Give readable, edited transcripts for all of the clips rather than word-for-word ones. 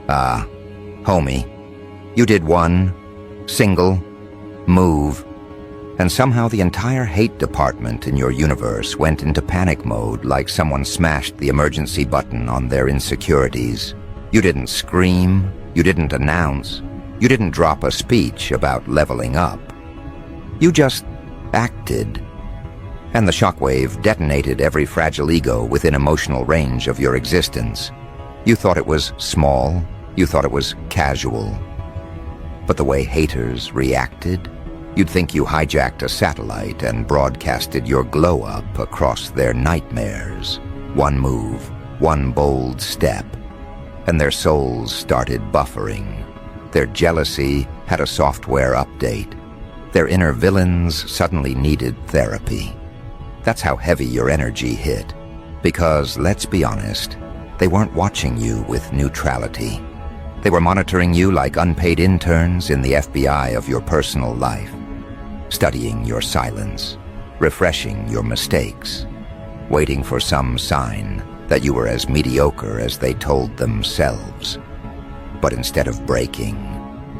Homie, you did one single move, and somehow the entire hate department in your universe went into panic mode like someone smashed the emergency button on their insecurities. You didn't scream, you didn't announce, you didn't drop a speech about leveling up. You just acted. And the shockwave detonated every fragile ego within emotional range of your existence. You thought it was small, you thought it was casual. But the way haters reacted, you'd think you hijacked a satellite and broadcasted your glow-up across their nightmares. One move, one bold step, and their souls started buffering. Their jealousy had a software update. Their inner villains suddenly needed therapy. That's how heavy your energy hit. Because, let's be honest, they weren't watching you with neutrality. They were monitoring you like unpaid interns in the FBI of your personal life, studying your silence, refreshing your mistakes, waiting for some sign that you were as mediocre as they told themselves. But instead of breaking,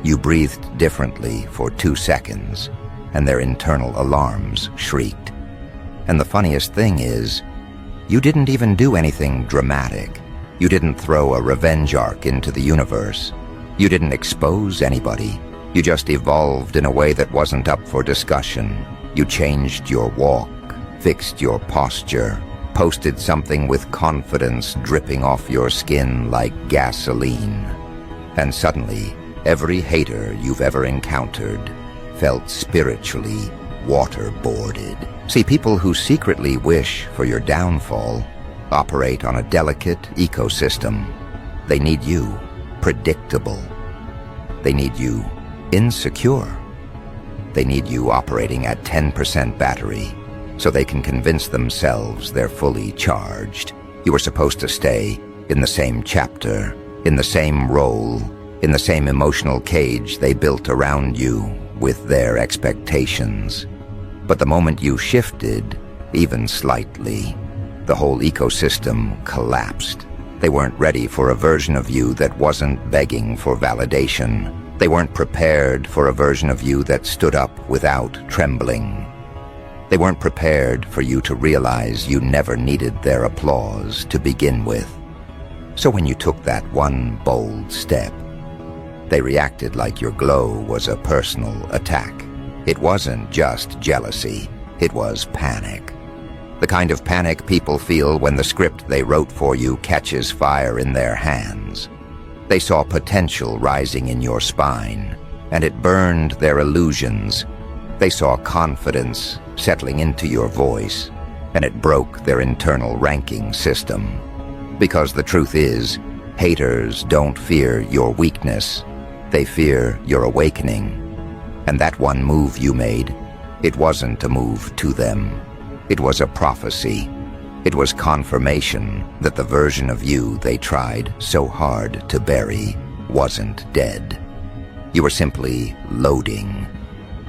you breathed differently for 2 seconds, and their internal alarms shrieked. And the funniest thing is, you didn't even do anything dramatic. You didn't throw a revenge arc into the universe. You didn't expose anybody. You just evolved in a way that wasn't up for discussion. You changed your walk, fixed your posture, posted something with confidence dripping off your skin like gasoline. And suddenly, every hater you've ever encountered felt spiritually waterboarded. See, people who secretly wish for your downfall operate on a delicate ecosystem. They need you predictable. They need you insecure. They need you operating at 10% battery so they can convince themselves they're fully charged. You were supposed to stay in the same chapter, in the same role, in the same emotional cage they built around you with their expectations. But the moment you shifted, even slightly, the whole ecosystem collapsed. They weren't ready for a version of you that wasn't begging for validation. They weren't prepared for a version of you that stood up without trembling. They weren't prepared for you to realize you never needed their applause to begin with. So when you took that one bold step, they reacted like your glow was a personal attack. It wasn't just jealousy, it was panic. The kind of panic people feel when the script they wrote for you catches fire in their hands. They saw potential rising in your spine, and it burned their illusions. They saw confidence settling into your voice, and it broke their internal ranking system. Because the truth is, haters don't fear your weakness, they fear your awakening. And that one move you made, it wasn't a move to them. It was a prophecy. It was confirmation that the version of you they tried so hard to bury wasn't dead. You were simply loading.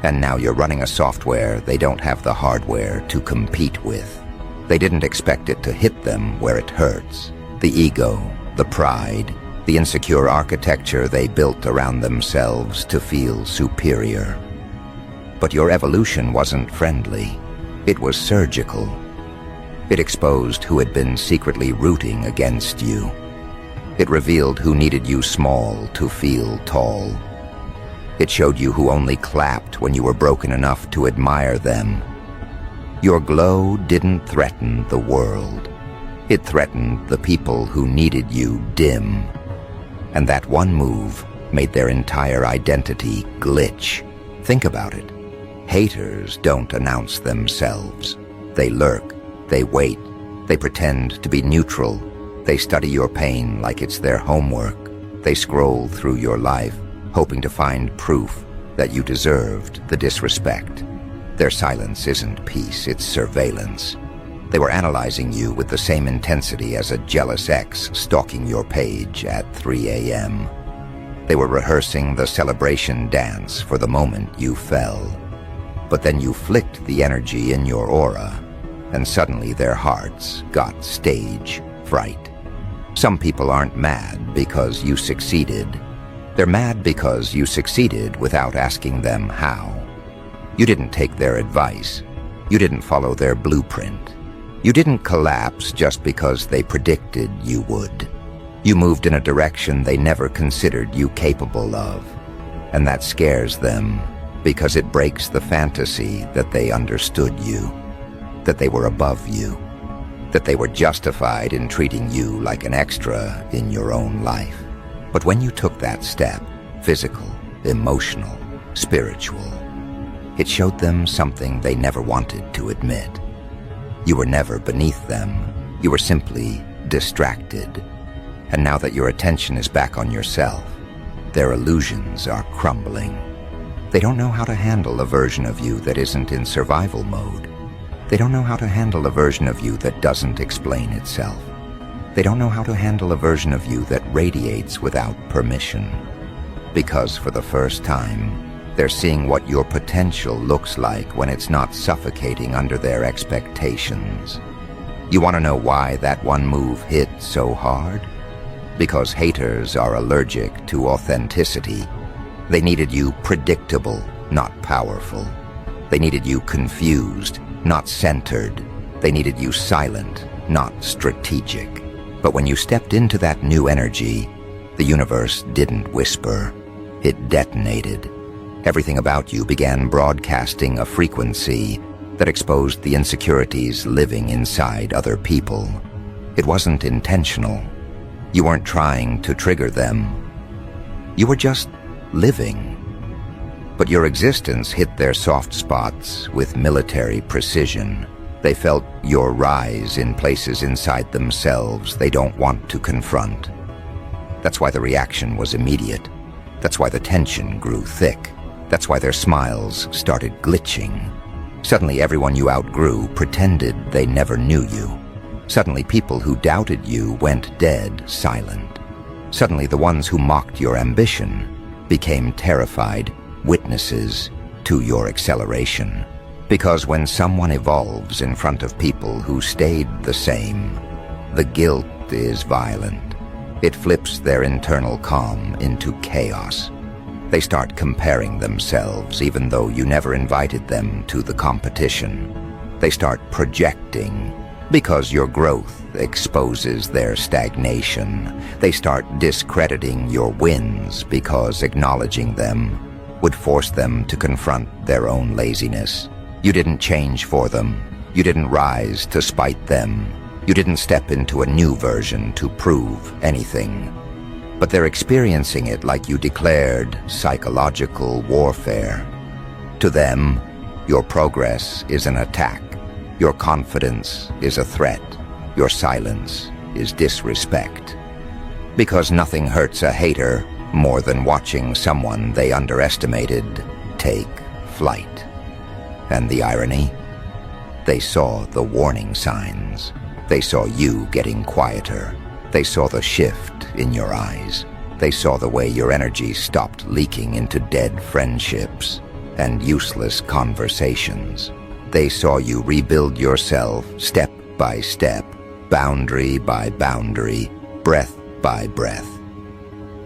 And now you're running a software they don't have the hardware to compete with. They didn't expect it to hit them where it hurts. The ego, the pride, the insecure architecture they built around themselves to feel superior. But your evolution wasn't friendly. It was surgical. It exposed who had been secretly rooting against you. It revealed who needed you small to feel tall. It showed you who only clapped when you were broken enough to admire them. Your glow didn't threaten the world. It threatened the people who needed you dim. And that one move made their entire identity glitch. Think about it. Haters don't announce themselves. They lurk, they wait, they pretend to be neutral. They study your pain like it's their homework. They scroll through your life, hoping to find proof that you deserved the disrespect. Their silence isn't peace, it's surveillance. They were analyzing you with the same intensity as a jealous ex stalking your page at 3 a.m. They were rehearsing the celebration dance for the moment you fell. But then you flicked the energy in your aura, and suddenly their hearts got stage fright. Some people aren't mad because you succeeded. They're mad because you succeeded without asking them how. You didn't take their advice. You didn't follow their blueprint. You didn't collapse just because they predicted you would. You moved in a direction they never considered you capable of. And that scares them because it breaks the fantasy that they understood you, that they were above you, that they were justified in treating you like an extra in your own life. But when you took that step, physical, emotional, spiritual, it showed them something they never wanted to admit. You were never beneath them. You were simply distracted. And now that your attention is back on yourself, their illusions are crumbling. They don't know how to handle a version of you that isn't in survival mode. They don't know how to handle a version of you that doesn't explain itself. They don't know how to handle a version of you that radiates without permission. Because for the first time, they're seeing what your potential looks like when it's not suffocating under their expectations. You want to know why that one move hit so hard? Because haters are allergic to authenticity. They needed you predictable, not powerful. They needed you confused, not centered. They needed you silent, not strategic. But when you stepped into that new energy, the universe didn't whisper. It detonated. Everything about you began broadcasting a frequency that exposed the insecurities living inside other people. It wasn't intentional. You weren't trying to trigger them. You were just living. But your existence hit their soft spots with military precision. They felt your rise in places inside themselves they don't want to confront. That's why the reaction was immediate. That's why the tension grew thick. That's why their smiles started glitching. Suddenly everyone you outgrew pretended they never knew you. Suddenly people who doubted you went dead silent. Suddenly the ones who mocked your ambition became terrified witnesses to your acceleration. Because when someone evolves in front of people who stayed the same, the guilt is violent. It flips their internal calm into chaos. They start comparing themselves even though you never invited them to the competition. They start projecting because your growth exposes their stagnation. They start discrediting your wins because acknowledging them would force them to confront their own laziness. You didn't change for them. You didn't rise to spite them. You didn't step into a new version to prove anything. But they're experiencing it like you declared psychological warfare. To them, your progress is an attack. Your confidence is a threat. Your silence is disrespect. Because nothing hurts a hater more than watching someone they underestimated take flight. And the irony? They saw the warning signs. They saw you getting quieter. They saw the shift in your eyes. They saw the way your energy stopped leaking into dead friendships and useless conversations. They saw you rebuild yourself step by step, boundary by boundary, breath by breath.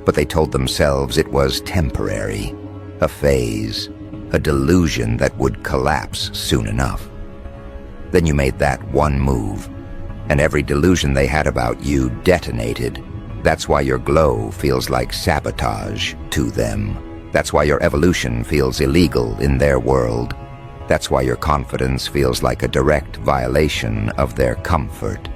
But they told themselves it was temporary, a phase, a delusion that would collapse soon enough. Then you made that one move, and every delusion they had about you detonated. That's why your glow feels like sabotage to them. That's why your evolution feels illegal in their world. That's why your confidence feels like a direct violation of their comfort.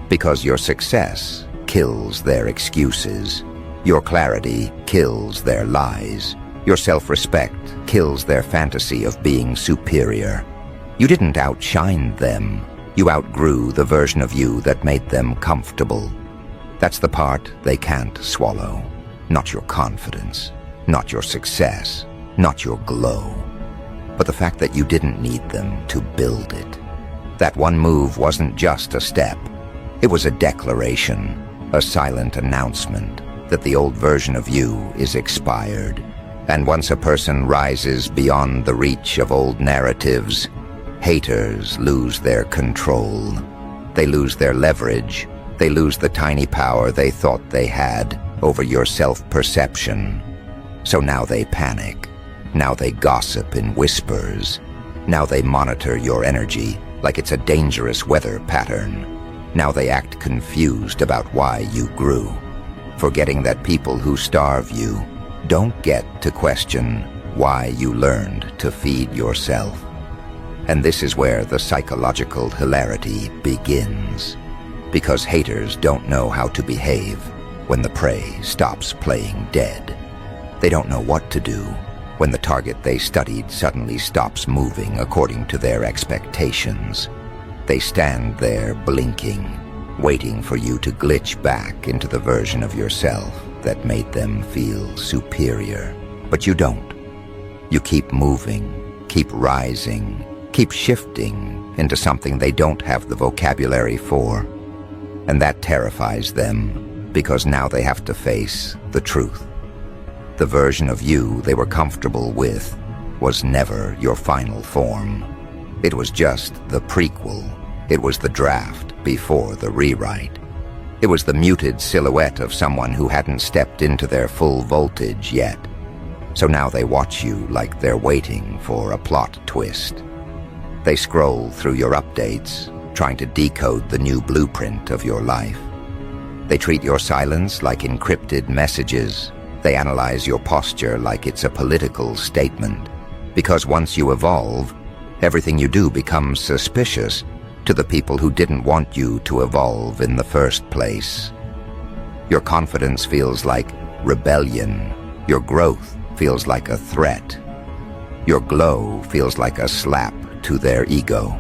Because your success kills their excuses. Your clarity kills their lies. Your self-respect kills their fantasy of being superior. You didn't outshine them. You outgrew the version of you that made them comfortable. That's the part they can't swallow. Not your confidence, not your success, not your glow, but the fact that you didn't need them to build it. That one move wasn't just a step. It was a declaration, a silent announcement that the old version of you is expired. And once a person rises beyond the reach of old narratives, haters lose their control. They lose their leverage. They lose the tiny power they thought they had over your self-perception. So now they panic. Now they gossip in whispers. Now they monitor your energy like it's a dangerous weather pattern. Now they act confused about why you grew, forgetting that people who starve you don't get to question why you learned to feed yourself. And this is where the psychological hilarity begins, because haters don't know how to behave when the prey stops playing dead. They don't know what to do when the target they studied suddenly stops moving according to their expectations. They stand there blinking, waiting for you to glitch back into the version of yourself that made them feel superior. But you don't. You keep moving, keep rising, keep shifting into something they don't have the vocabulary for. And that terrifies them, because now they have to face the truth. The version of you they were comfortable with was never your final form. It was just the prequel. It was the draft before the rewrite. It was the muted silhouette of someone who hadn't stepped into their full voltage yet. So now they watch you like they're waiting for a plot twist. They scroll through your updates, trying to decode the new blueprint of your life. They treat your silence like encrypted messages. They analyze your posture like it's a political statement. Because once you evolve, everything you do becomes suspicious to the people who didn't want you to evolve in the first place. Your confidence feels like rebellion. Your growth feels like a threat. Your glow feels like a slap to their ego.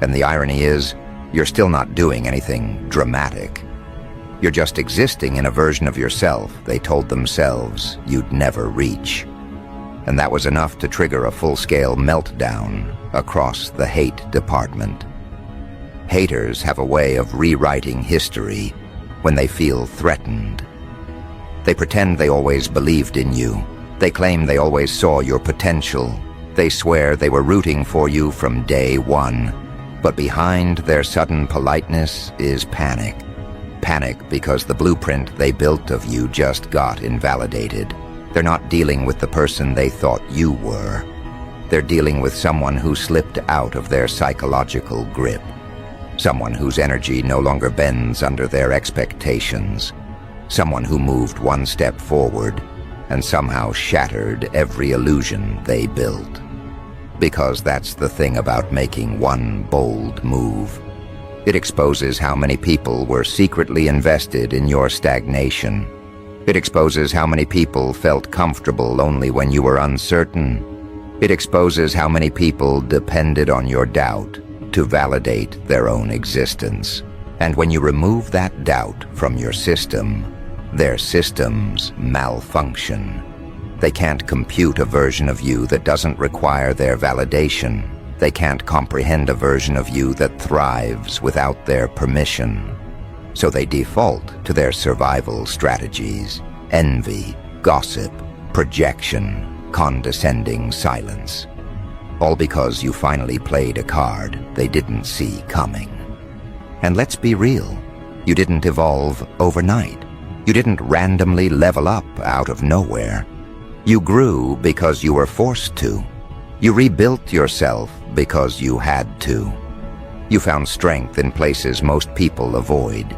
And the irony is, you're still not doing anything dramatic. You're just existing in a version of yourself they told themselves you'd never reach. And that was enough to trigger a full-scale meltdown across the hate department. Haters have a way of rewriting history when they feel threatened. They pretend they always believed in you. They claim they always saw your potential. They swear they were rooting for you from day one. But behind their sudden politeness is panic. Panic because the blueprint they built of you just got invalidated. They're not dealing with the person they thought you were. They're dealing with someone who slipped out of their psychological grip. Someone whose energy no longer bends under their expectations. Someone who moved one step forward and somehow shattered every illusion they built. Because that's the thing about making one bold move. It exposes how many people were secretly invested in your stagnation. It exposes how many people felt comfortable only when you were uncertain. It exposes how many people depended on your doubt to validate their own existence. And when you remove that doubt from your system, their systems malfunction. They can't compute a version of you that doesn't require their validation. They can't comprehend a version of you that thrives without their permission. So they default to their survival strategies: envy, gossip, projection, condescending silence. All because you finally played a card they didn't see coming. And let's be real, you didn't evolve overnight. You didn't randomly level up out of nowhere. You grew because you were forced to. You rebuilt yourself because you had to. You found strength in places most people avoid.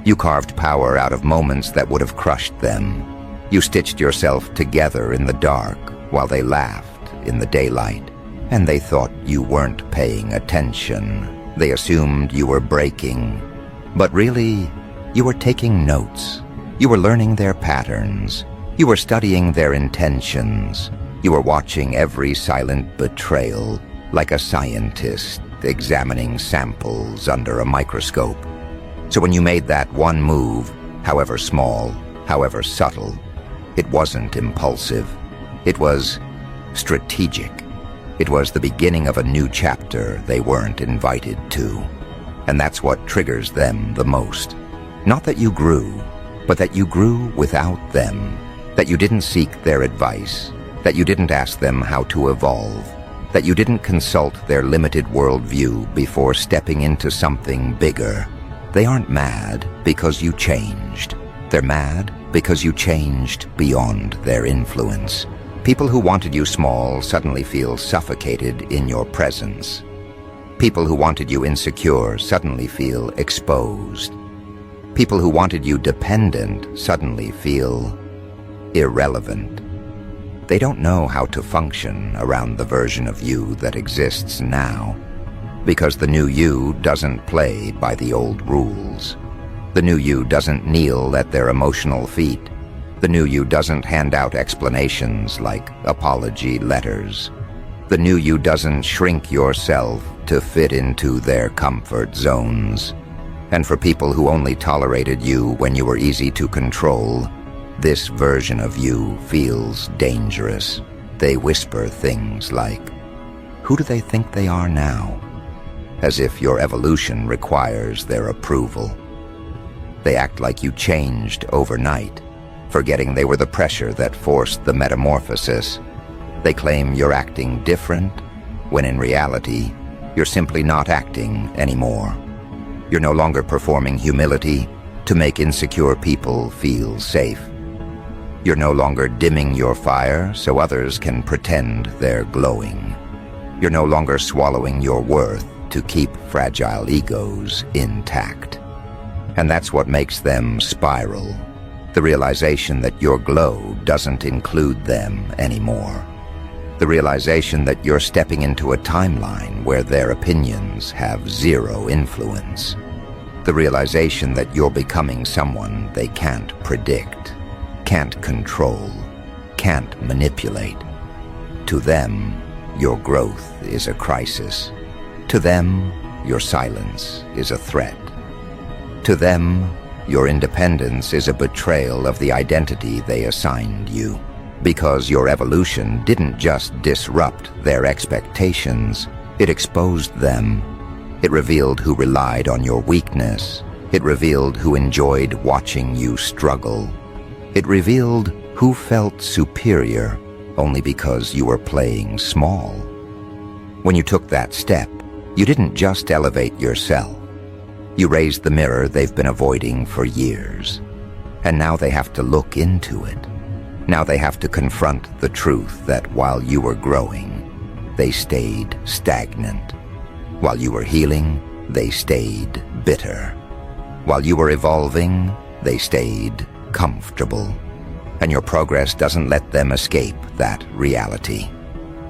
You carved power out of moments that would have crushed them. You stitched yourself together in the dark while they laughed in the daylight. And they thought you weren't paying attention. They assumed you were breaking. But really, you were taking notes. You were learning their patterns. You were studying their intentions. You were watching every silent betrayal like a scientist examining samples under a microscope. So when you made that one move, however small, however subtle, it wasn't impulsive. It was strategic. It was the beginning of a new chapter they weren't invited to. And that's what triggers them the most. Not that you grew, but that you grew without them. That you didn't seek their advice. That you didn't ask them how to evolve. That you didn't consult their limited worldview before stepping into something bigger. They aren't mad because you changed. They're mad because you changed beyond their influence. People who wanted you small suddenly feel suffocated in your presence. People who wanted you insecure suddenly feel exposed. People who wanted you dependent suddenly feel irrelevant. They don't know how to function around the version of you that exists now, because the new you doesn't play by the old rules. The new you doesn't kneel at their emotional feet. The new you doesn't hand out explanations like apology letters. The new you doesn't shrink yourself to fit into their comfort zones. And for people who only tolerated you when you were easy to control, this version of you feels dangerous. They whisper things like, "Who do they think they are now?" As if your evolution requires their approval. They act like you changed overnight, forgetting they were the pressure that forced the metamorphosis. They claim you're acting different, when in reality, you're simply not acting anymore. You're no longer performing humility to make insecure people feel safe. You're no longer dimming your fire so others can pretend they're glowing. You're no longer swallowing your worth to keep fragile egos intact. And that's what makes them spiral. The realization that your glow doesn't include them anymore. The realization that you're stepping into a timeline where their opinions have zero influence. The realization that you're becoming someone they can't predict, can't control, can't manipulate. To them, your growth is a crisis. To them, your silence is a threat. To them, your independence is a betrayal of the identity they assigned you. Because your evolution didn't just disrupt their expectations, it exposed them. It revealed who relied on your weakness. It revealed who enjoyed watching you struggle. It revealed who felt superior only because you were playing small. When you took that step, you didn't just elevate yourself. You raised the mirror they've been avoiding for years. And now they have to look into it. Now they have to confront the truth that while you were growing, they stayed stagnant. While you were healing, they stayed bitter. While you were evolving, they stayed comfortable. And your progress doesn't let them escape that reality.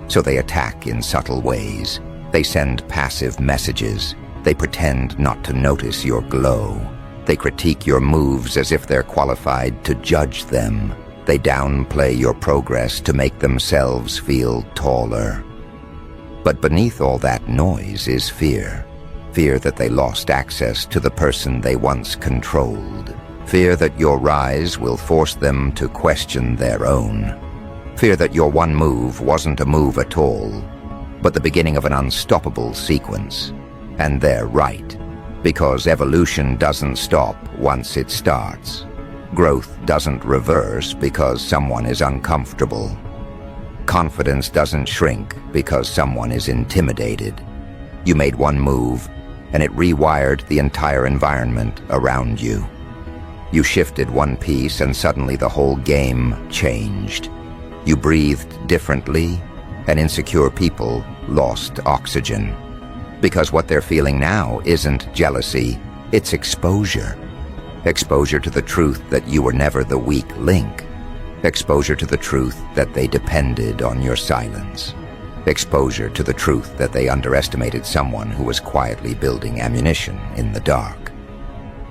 So they attack in subtle ways. They send passive messages. They pretend not to notice your glow. They critique your moves as if they're qualified to judge them. They downplay your progress to make themselves feel taller. But beneath all that noise is fear. Fear that they lost access to the person they once controlled. Fear that your rise will force them to question their own. Fear that your one move wasn't a move at all, but the beginning of an unstoppable sequence. And they're right, because evolution doesn't stop once it starts. Growth doesn't reverse because someone is uncomfortable. Confidence doesn't shrink because someone is intimidated. You made one move, and it rewired the entire environment around you. You shifted one piece, and suddenly the whole game changed. You breathed differently, and insecure people lost oxygen. Because what they're feeling now isn't jealousy, it's exposure. Exposure to the truth that you were never the weak link. Exposure to the truth that they depended on your silence. Exposure to the truth that they underestimated someone who was quietly building ammunition in the dark.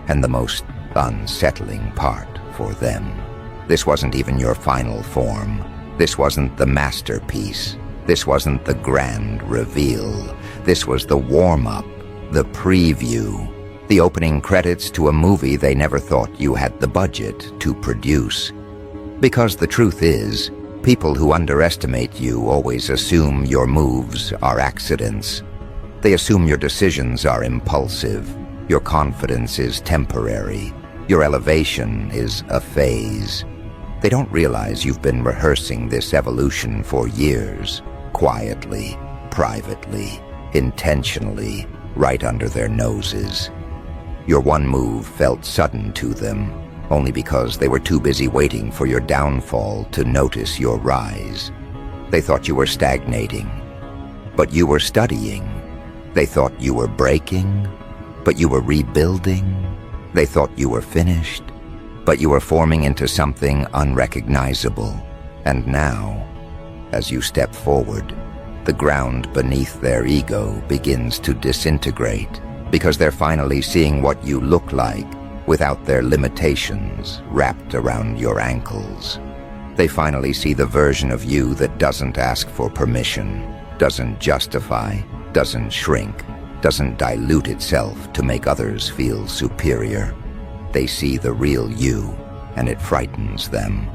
And the most unsettling part for them, this wasn't even your final form. This wasn't the masterpiece. This wasn't the grand reveal. This was the warm-up, the preview, the opening credits to a movie they never thought you had the budget to produce. Because the truth is, people who underestimate you always assume your moves are accidents. They assume your decisions are impulsive, your confidence is temporary, your elevation is a phase. They don't realize you've been rehearsing this evolution for years, quietly, privately, intentionally, right under their noses. Your one move felt sudden to them, only because they were too busy waiting for your downfall to notice your rise. They thought you were stagnating, but you were studying. They thought you were breaking, but you were rebuilding. They thought you were finished, but you were forming into something unrecognizable. And now, as you step forward, the ground beneath their ego begins to disintegrate, because they're finally seeing what you look like without their limitations wrapped around your ankles. They finally see the version of you that doesn't ask for permission, doesn't justify, doesn't shrink, doesn't dilute itself to make others feel superior. They see the real you, and it frightens them.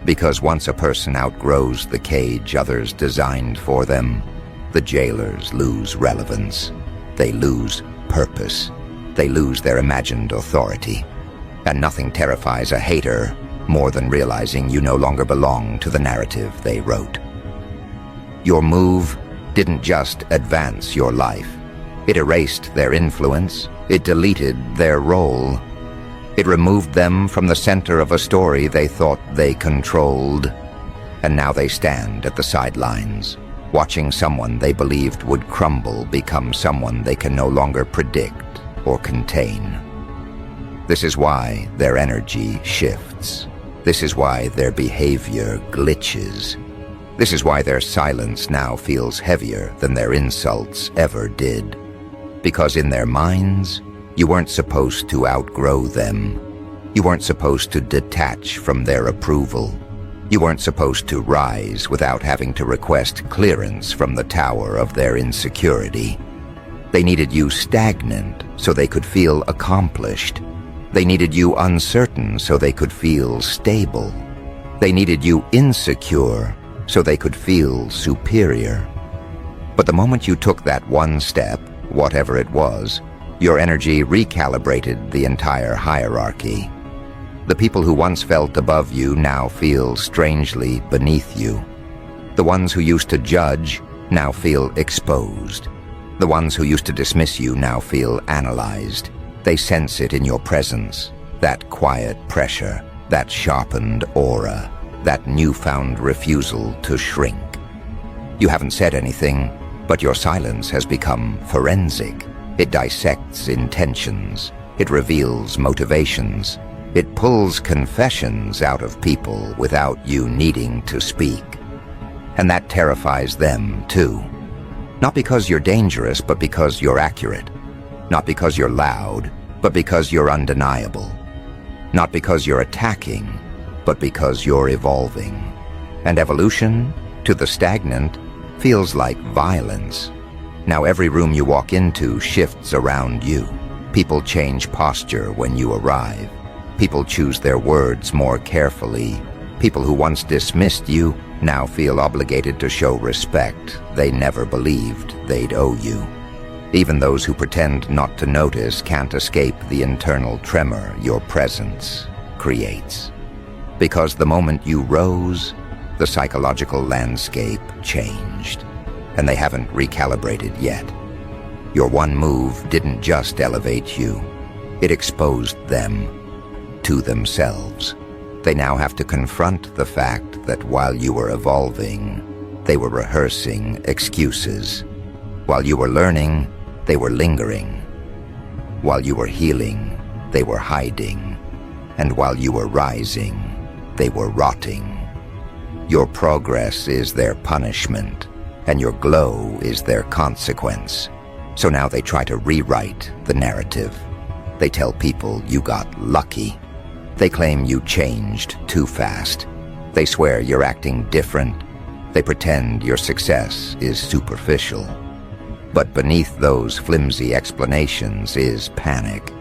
Because once a person outgrows the cage others designed for them, the jailers lose relevance. They lose purpose. They lose their imagined authority. And nothing terrifies a hater more than realizing you no longer belong to the narrative they wrote. Your move didn't just advance your life. It erased their influence. It deleted their role. It removed them from the center of a story they thought they controlled. And now they stand at the sidelines, watching someone they believed would crumble become someone they can no longer predict or contain. This is why their energy shifts. This is why their behavior glitches. This is why their silence now feels heavier than their insults ever did. Because in their minds, you weren't supposed to outgrow them. You weren't supposed to detach from their approval. You weren't supposed to rise without having to request clearance from the tower of their insecurity. They needed you stagnant so they could feel accomplished. They needed you uncertain so they could feel stable. They needed you insecure so they could feel superior. But the moment you took that one step, whatever it was, your energy recalibrated the entire hierarchy. The people who once felt above you now feel strangely beneath you. The ones who used to judge now feel exposed. The ones who used to dismiss you now feel analyzed. They sense it in your presence, that quiet pressure, that sharpened aura, that newfound refusal to shrink. You haven't said anything, but your silence has become forensic. It dissects intentions. It reveals motivations. It pulls confessions out of people without you needing to speak. And that terrifies them, too. Not because you're dangerous, but because you're accurate. Not because you're loud, but because you're undeniable. Not because you're attacking, but because you're evolving. And evolution, to the stagnant, feels like violence. Now every room you walk into shifts around you. People change posture when you arrive. People choose their words more carefully. People who once dismissed you now feel obligated to show respect they never believed they'd owe you. Even those who pretend not to notice can't escape the internal tremor your presence creates. Because the moment you rose, the psychological landscape changed, and they haven't recalibrated yet. Your one move didn't just elevate you, it exposed them to themselves. They now have to confront the fact that while you were evolving, they were rehearsing excuses. While you were learning, they were lingering. While you were healing, they were hiding. And while you were rising, they were rotting. Your progress is their punishment, and your glow is their consequence. So now they try to rewrite the narrative. They tell people you got lucky. They claim you changed too fast. They swear you're acting different. They pretend your success is superficial. But beneath those flimsy explanations is panic.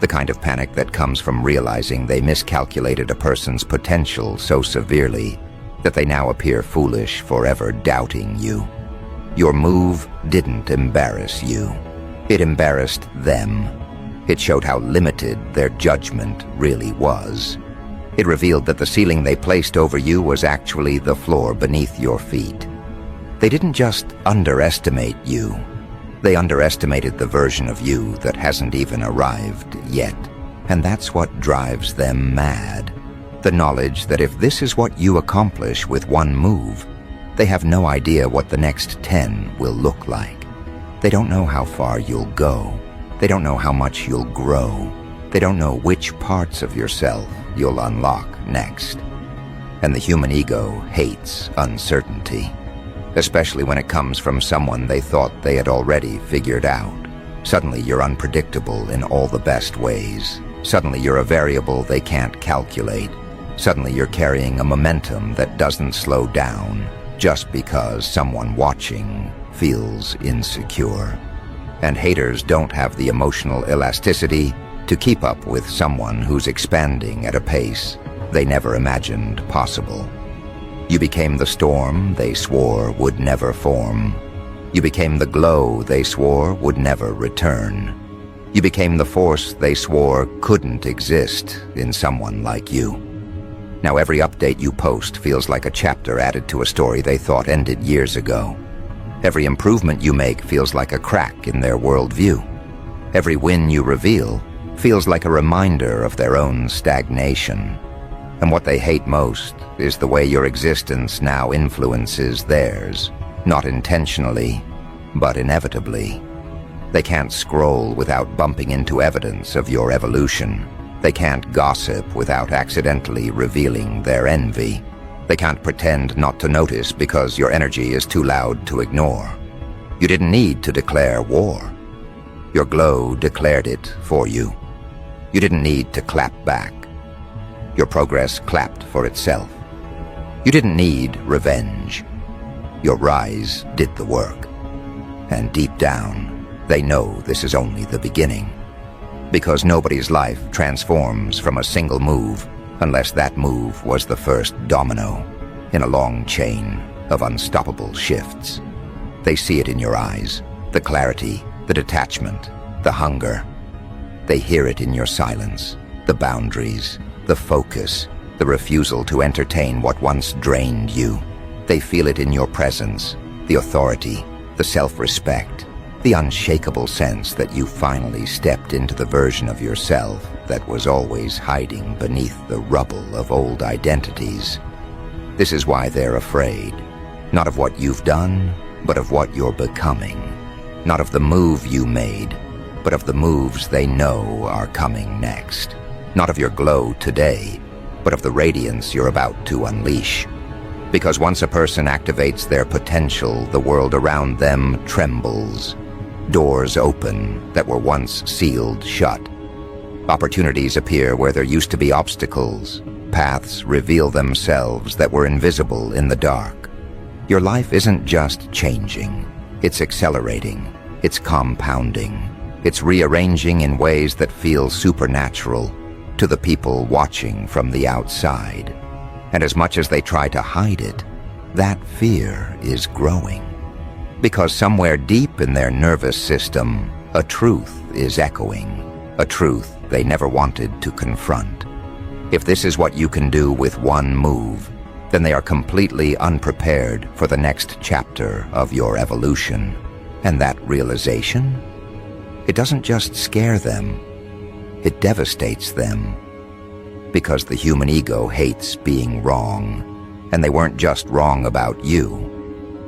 The kind of panic that comes from realizing they miscalculated a person's potential so severely that they now appear foolish forever doubting you. Your move didn't embarrass you. It embarrassed them. It showed how limited their judgment really was. It revealed that the ceiling they placed over you was actually the floor beneath your feet. They didn't just underestimate you. They underestimated the version of you that hasn't even arrived yet. And that's what drives them mad. The knowledge that if this is what you accomplish with one move, they have no idea what the next 10 will look like. They don't know how far you'll go. They don't know how much you'll grow. They don't know which parts of yourself you'll unlock next. And the human ego hates uncertainty, especially when it comes from someone they thought they had already figured out. Suddenly you're unpredictable in all the best ways. Suddenly you're a variable they can't calculate. Suddenly you're carrying a momentum that doesn't slow down just because someone watching feels insecure. And haters don't have the emotional elasticity to keep up with someone who's expanding at a pace they never imagined possible. You became the storm they swore would never form. You became the glow they swore would never return. You became the force they swore couldn't exist in someone like you. Now every update you post feels like a chapter added to a story they thought ended years ago. Every improvement you make feels like a crack in their worldview. Every win you reveal feels like a reminder of their own stagnation. And what they hate most is the way your existence now influences theirs, not intentionally, but inevitably. They can't scroll without bumping into evidence of your evolution. They can't gossip without accidentally revealing their envy. They can't pretend not to notice because your energy is too loud to ignore. You didn't need to declare war. Your glow declared it for you. You didn't need to clap back. Your progress clapped for itself. You didn't need revenge. Your rise did the work. And deep down, they know this is only the beginning. Because nobody's life transforms from a single move unless that move was the first domino in a long chain of unstoppable shifts. They see it in your eyes, the clarity, the detachment, the hunger. They hear it in your silence, the boundaries, the focus, the refusal to entertain what once drained you. They feel it in your presence, the authority, the self-respect, the unshakable sense that you finally stepped into the version of yourself that was always hiding beneath the rubble of old identities. This is why they're afraid, not of what you've done, but of what you're becoming. Not of the move you made, but of the moves they know are coming next. Not of your glow today, but of the radiance you're about to unleash. Because once a person activates their potential, the world around them trembles. Doors open that were once sealed shut. Opportunities appear where there used to be obstacles. Paths reveal themselves that were invisible in the dark. Your life isn't just changing. It's accelerating. It's compounding. It's rearranging in ways that feel supernatural to the people watching from the outside. And as much as they try to hide it, that fear is growing. Because somewhere deep in their nervous system, a truth is echoing, a truth they never wanted to confront. If this is what you can do with one move, then they are completely unprepared for the next chapter of your evolution. And that realization, it doesn't just scare them, it devastates them. Because the human ego hates being wrong, and they weren't just wrong about you.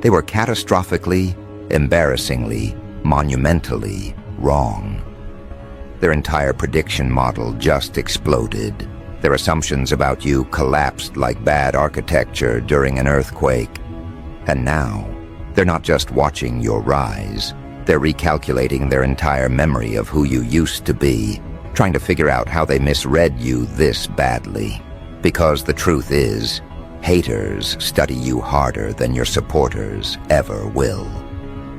They were catastrophically, embarrassingly, monumentally wrong. Their entire prediction model just exploded. Their assumptions about you collapsed like bad architecture during an earthquake. And now, they're not just watching your rise. They're recalculating their entire memory of who you used to be, trying to figure out how they misread you this badly. Because the truth is, haters study you harder than your supporters ever will.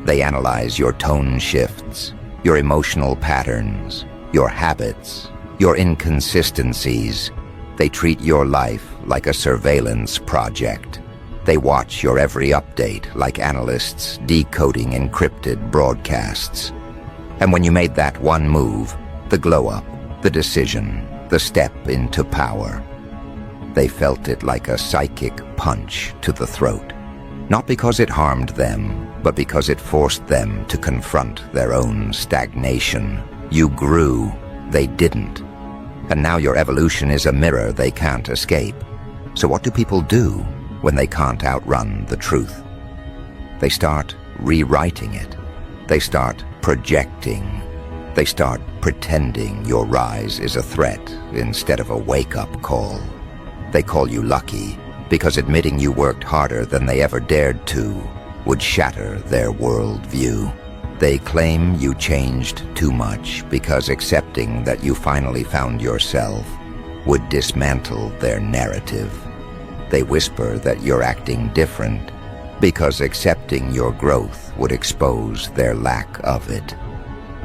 They analyze your tone shifts, your emotional patterns, your habits, your inconsistencies. They treat your life like a surveillance project. They watch your every update like analysts decoding encrypted broadcasts. And when you made that one move, the glow-up, the decision, the step into power, they felt it like a psychic punch to the throat. Not because it harmed them, but because it forced them to confront their own stagnation. You grew, they didn't. And now your evolution is a mirror they can't escape. So what do people do when they can't outrun the truth? They start rewriting it. They start projecting. They start pretending your rise is a threat instead of a wake-up call. They call you lucky because admitting you worked harder than they ever dared to would shatter their worldview. They claim you changed too much because accepting that you finally found yourself would dismantle their narrative. They whisper that you're acting different because accepting your growth would expose their lack of it.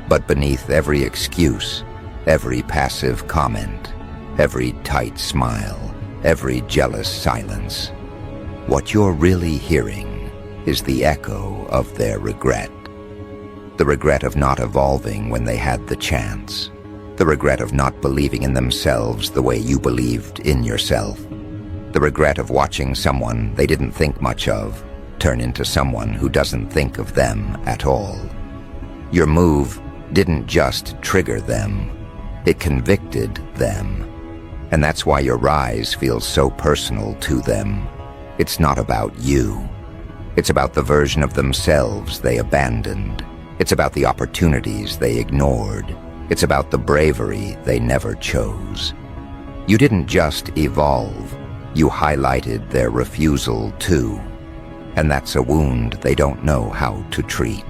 But beneath every excuse, every passive comment, every tight smile, every jealous silence, what you're really hearing is the echo of their regret. The regret of not evolving when they had the chance. The regret of not believing in themselves the way you believed in yourself. The regret of watching someone they didn't think much of turn into someone who doesn't think of them at all. Your move didn't just trigger them, it convicted them. And that's why your rise feels so personal to them. It's not about you. It's about the version of themselves they abandoned. It's about the opportunities they ignored. It's about the bravery they never chose. You didn't just evolve, you highlighted their refusal to. And that's a wound they don't know how to treat.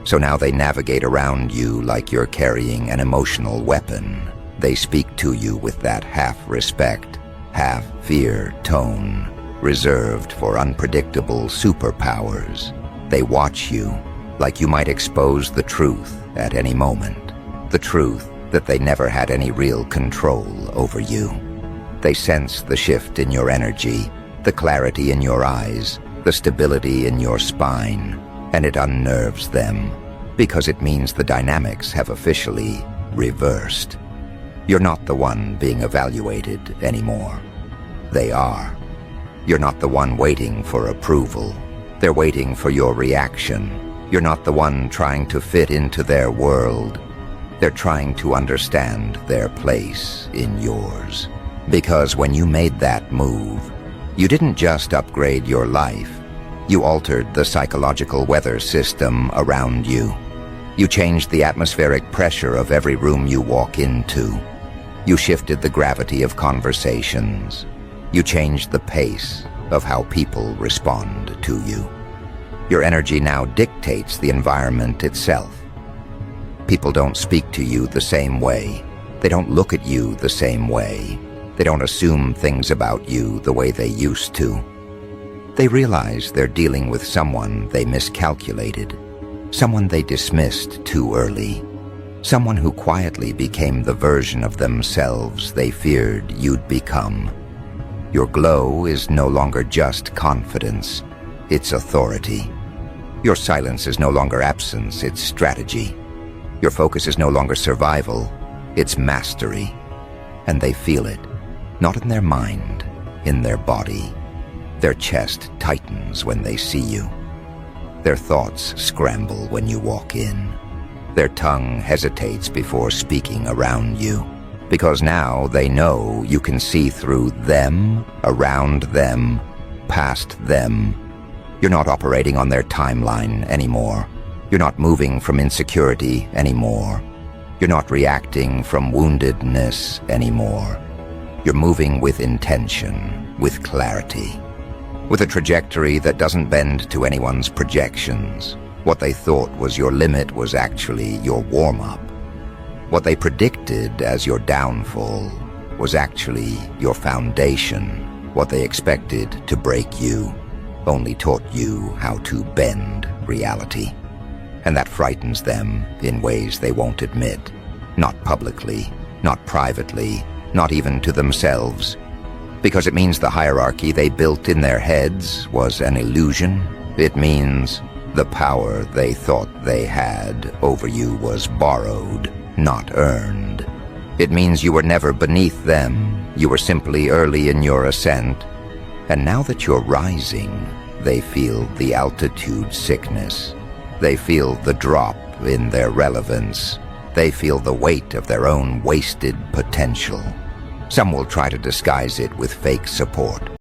So now they navigate around you like you're carrying an emotional weapon. They speak to you with that half-respect, half-fear tone, reserved for unpredictable superpowers. They watch you like you might expose the truth at any moment, the truth that they never had any real control over you. They sense the shift in your energy, the clarity in your eyes, the stability in your spine, and it unnerves them because it means the dynamics have officially reversed. You're not the one being evaluated anymore. They are. You're not the one waiting for approval. They're waiting for your reaction. You're not the one trying to fit into their world. They're trying to understand their place in yours. Because when you made that move, you didn't just upgrade your life. You altered the psychological weather system around you. You changed the atmospheric pressure of every room you walk into. You shifted the gravity of conversations. You changed the pace of how people respond to you. Your energy now dictates the environment itself. People don't speak to you the same way. They don't look at you the same way. They don't assume things about you the way they used to. They realize they're dealing with someone they miscalculated, someone they dismissed too early, someone who quietly became the version of themselves they feared you'd become. Your glow is no longer just confidence, it's authority. Your silence is no longer absence, it's strategy. Your focus is no longer survival, it's mastery. And they feel it, not in their mind, in their body. Their chest tightens when they see you. Their thoughts scramble when you walk in. Their tongue hesitates before speaking around you. Because now they know you can see through them, around them, past them. You're not operating on their timeline anymore. You're not moving from insecurity anymore. You're not reacting from woundedness anymore. You're moving with intention, with clarity, with a trajectory that doesn't bend to anyone's projections. What they thought was your limit was actually your warm-up. What they predicted as your downfall was actually your foundation. What they expected to break you only taught you how to bend reality. And that frightens them in ways they won't admit. Not publicly, not privately, not even to themselves. Because it means the hierarchy they built in their heads was an illusion. It means the power they thought they had over you was borrowed, not earned. It means you were never beneath them. You were simply early in your ascent. And now that you're rising, They feel the altitude sickness. They feel the drop in their relevance. They feel the weight of their own wasted potential. Some will try to disguise it with fake support.